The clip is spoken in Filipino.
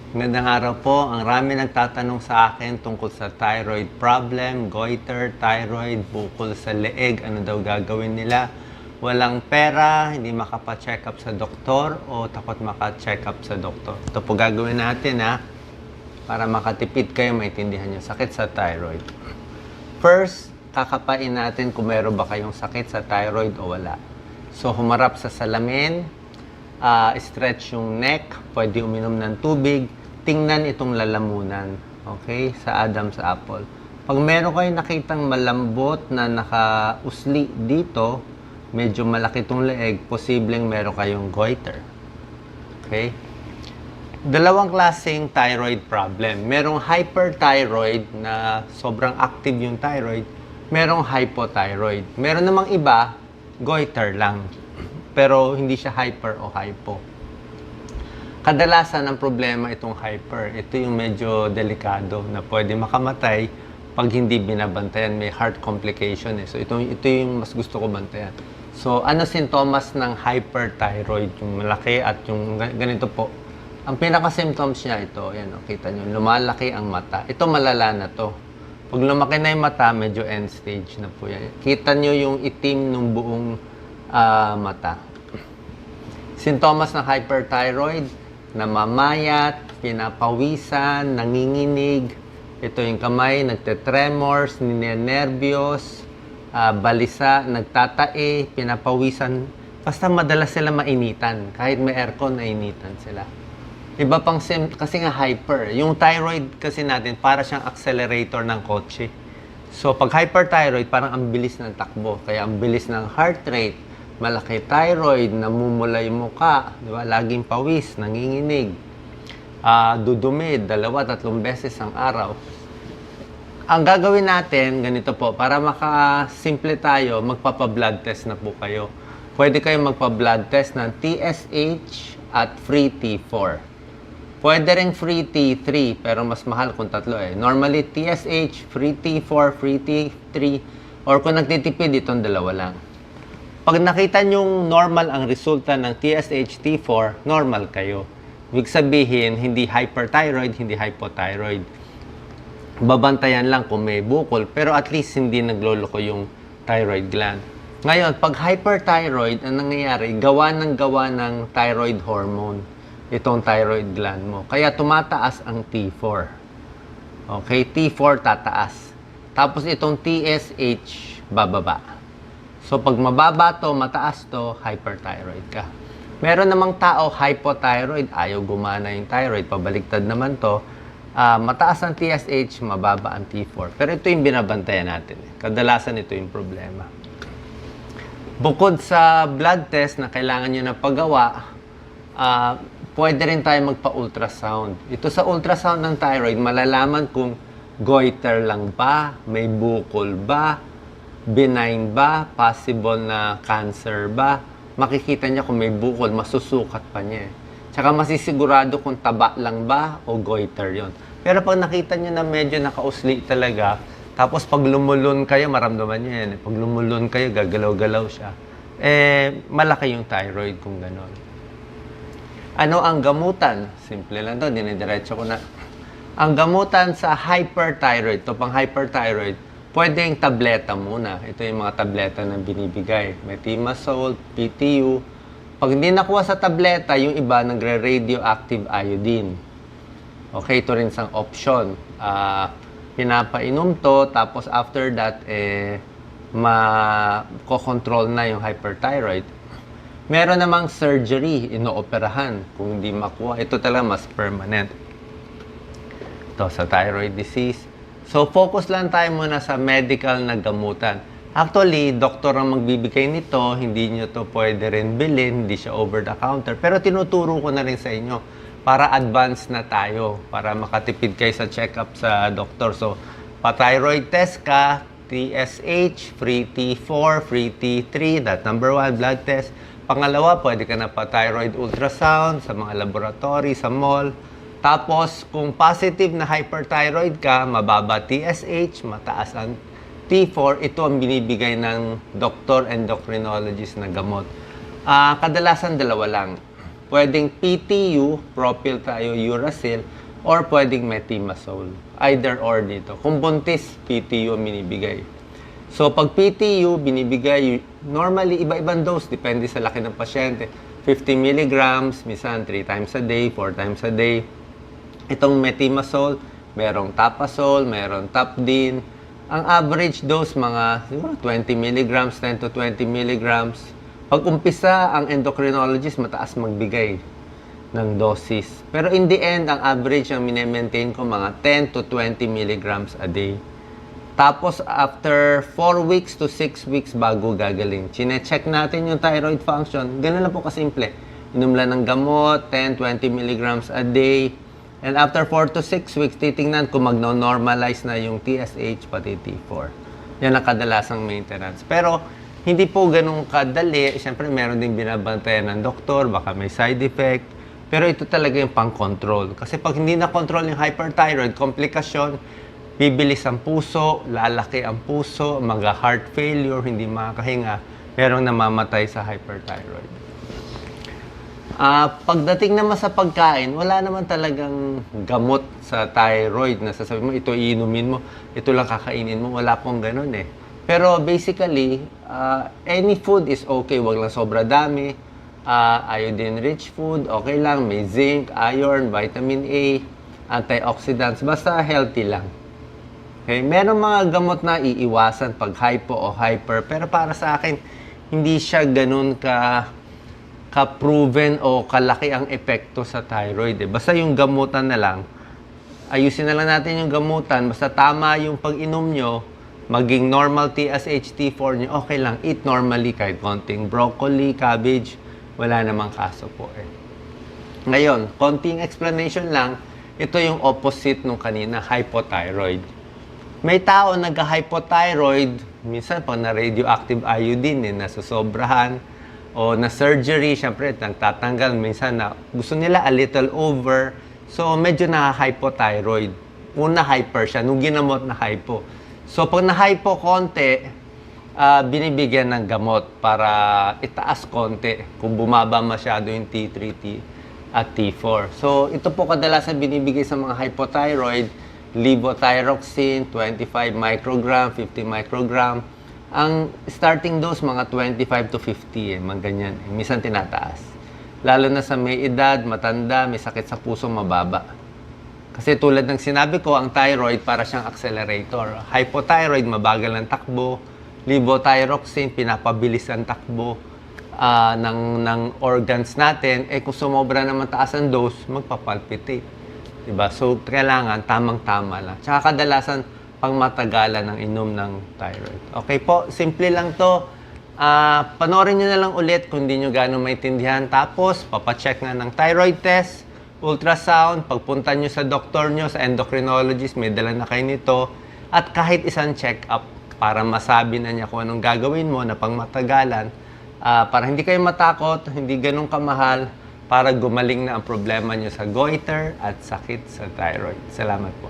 Magandang araw po. Ang rami nagtatanong sa akin tungkol sa thyroid problem, goiter, thyroid, bukol sa leeg, ano daw gagawin nila. Walang pera, hindi makapa-check up sa doktor o takot maka-check up sa doktor. Ito po gagawin natin para makatipid kayo, maintindihan yung sakit sa thyroid. First, kakapain natin kung meron ba kayong sakit sa thyroid o wala. So, humarap sa salamin, stretch yung neck, pwede uminom ng tubig, tingnan itong lalamunan, okay, sa Adam's apple. Pag meron kayong nakitang malambot na nakausli dito, medyo malaki itong leeg, posibleng meron kayong goiter. Okay? Dalawang klaseng thyroid problem. Merong hyperthyroid na sobrang active yung thyroid, merong hypothyroid. Meron namang iba, goiter lang. Pero hindi siya hyper o hypo. Kadalasan ang problema itong hyper. Ito yung medyo delikado na pwede makamatay pag hindi binabantayan. May heart complication. So ito yung mas gusto ko bantayan. So ano sintomas ng hyperthyroid? Yung malaki at yung ganito po. Ang pinaka-symptoms niya ito, yan, kita nyo, lumalaki ang mata. Ito malala na to. Pag lumaki na yung mata, medyo end stage na po yan. Kita nyo yung itim ng buong mata. Sintomas ng hyperthyroid, namamayat, pinapawisan, nanginginig. Ito yung kamay, nagtetremors, ninenervyos, balisa, nagtatae, pinapawisan. Basta madalas sila mainitan. Kahit may aircon, nainitan sila. Iba pang kasi nga hyper. Yung thyroid kasi natin, para siyang accelerator ng kotse. So, pag hyperthyroid, parang ang bilis ng takbo. Kaya ang bilis ng heart rate, malaki thyroid, namumula yung muka, di ba? Laging pawis, nanginginig, dudumi, 2-3 beses ang araw. Ang gagawin natin, ganito po, para makasimple tayo, magpapa-blood test na po kayo. Pwede kayo magpa-blood test ng TSH at free T4. Pwede rin free T3, pero mas mahal kung tatlo Normally, TSH, free T4, free T3, or kung nagtitipid, itong dalawa lang. Pag nakita nyong normal ang resulta ng TSH, T4, normal kayo. Ibig sabihin, hindi hyperthyroid, hindi hypothyroid. Babantayan lang kung may bukol, pero at least hindi nagloloko yung thyroid gland. Ngayon, pag hyperthyroid, ang nangyayari, gawa ng thyroid hormone, itong thyroid gland mo. Kaya tumataas ang T4. Okay, T4 tataas. Tapos itong TSH, bababa. So, pag mababa to, mataas to, hyperthyroid ka. Meron namang tao, hypothyroid, ayaw gumana yung thyroid, pabaliktad naman to, mataas ang TSH, mababa ang T4. Pero ito yung binabantayan natin. Kadalasan ito yung problema. Bukod sa blood test na kailangan nyo na paggawa, pwede rin tayo magpa-ultrasound. Ito sa ultrasound ng thyroid, malalaman kung goiter lang ba, may bukol ba, benign ba, possible na cancer ba. Makikita niya kung may bukol, masusukat pa niya. Tsaka masisigurado kung taba lang ba o goiter yon. Pero pag nakita niyo na medyo nakausli talaga, tapos pag lumulun kayo, maramdaman niyo yan. Pag lumulun kayo, gagalaw-galaw siya. Malaki yung thyroid kung gano'n. Ano ang gamutan? Simple lang to, dinidiretso ko na. Ang gamutan sa hyperthyroid, to pang hyperthyroid, pwedeng tableta muna. Ito yung mga tableta na binibigay. Methimazole, PTU. Pag hindi nakuha sa tableta, yung iba nagre-radioactive iodine. Okay, ito rin isang option. Pinapainom to, tapos after that, makokontrol na yung hyperthyroid. Meron namang surgery, inooperahan kung hindi makuha. Ito talaga mas permanent. Ito sa thyroid disease. So, focus lang tayo muna sa medical na gamutan. Actually, doktor ang magbibigay nito, hindi nyo to pwede rin bilhin, hindi siya over the counter. Pero tinuturo ko na rin sa inyo para advance na tayo, para makatipid kayo sa check-up sa doktor. So, pa-thyroid test ka, TSH, free T4, free T3, that number 1 blood test. Pangalawa, pwede ka na pa-thyroid ultrasound sa mga laboratory, sa mall. Tapos, kung positive na hyperthyroid ka, mababa TSH, mataas ang T4, ito ang binibigay ng doctor endocrinologist na gamot. Kadalasan dalawa lang. Pwedeng PTU, propylthiouracil, or pwedeng methimazole. Either or dito. Kung buntis, PTU ang binibigay. So, pag PTU, binibigay, normally, iba-ibang dose, depende sa laki ng pasyente. 50 milligrams, minsan 3 times a day, 4 times a day. Itong methimazole, merong tapazole, merong tapdin. Ang average dose, mga siguro 20 milligrams, 10 to 20 milligrams. Pag umpisa, ang endocrinologist mataas magbigay ng dosis. Pero in the end, ang average ang minemaintain ko mga 10 to 20 milligrams a day. Tapos, after 4 weeks to 6 weeks bago gagaling, chine-check natin yung thyroid function. Ganun lang po kasimple. Inom lang ng gamot, 10, 20 milligrams a day. And after 4 to 6 weeks, titingnan kung magno-normalize na yung TSH pati T4. Yan ang kadalasang maintenance. Pero, hindi po ganun kadali. Siyempre, meron din binabantayan ng doktor, baka may side effect. Pero ito talaga yung pang-control. Kasi pag hindi na-control yung hyperthyroid, komplikasyon, bibilis ang puso, lalaki ang puso, mag-heart failure, hindi makakahinga, merong namamatay sa hyperthyroid. Pagdating naman sa pagkain, wala naman talagang gamot sa thyroid na sasabihin mo, ito iinumin mo, ito lang kakainin mo, wala pong ganun eh. Pero basically, any food is okay, wag lang sobra dami. Iodine-rich food, okay lang. May zinc, iron, vitamin A, antioxidants. Basta healthy lang. Okay? Meron mga gamot na iiwasan pag hypo o hyper. Pero para sa akin, hindi siya ganun ka-proven o kalaki ang epekto sa thyroid. Eh. Basta yung gamutan na lang, ayusin na lang natin yung gamutan. Basta tama yung pag-inom nyo, maging normal TSH, T4 nyo, okay lang. Eat normally kahit konting broccoli, cabbage, wala namang kaso po eh. Ngayon, konting explanation lang, ito yung opposite nung kanina, hypothyroid. May tao nagka-hypothyroid, minsan pag na-radioactive iodine, nasusobrahan, o na-surgery, syempre, nagtatanggal, minsan na gusto nila a little over, so medyo na-hypothyroid. Una hyper siya, nung ginamot na hypo. So pag na-hypo konti, binibigyan ng gamot para itaas konti kung bumaba masyado yung T3 at T4. So, ito po kadalasan binibigay sa mga hypothyroid, levothyroxine, 25 microgram, 50 microgram. Ang starting dose, mga 25 to 50, mga ganyan. Minsan tinataas. Lalo na sa may edad, matanda, may sakit sa puso, mababa. Kasi tulad ng sinabi ko, ang thyroid para siyang accelerator. Hypothyroid, mabagal ang takbo. Levothyroxine, pinapabilis ang takbo ng organs natin. Eh kung sumobra naman taas ang dose, magpapalpitate. Diba? So, kailangan tamang-tama lang. Tsaka kadalasan, pang matagalan ng inom ng thyroid. Okay po, simple lang to. Panoorin nyo na lang ulit kung hindi nyo gano'ng maintindihan. Tapos, papacheck na ng thyroid test, ultrasound, pagpunta nyo sa doktor nyo, sa endocrinologist, may dala na kayo nito. At kahit isang check-up, para masabi na niya kung anong gagawin mo na pangmatagalan, para hindi kayo matakot, hindi ganun kamahal, para gumaling na ang problema niyo sa goiter at sakit sa thyroid. Salamat po.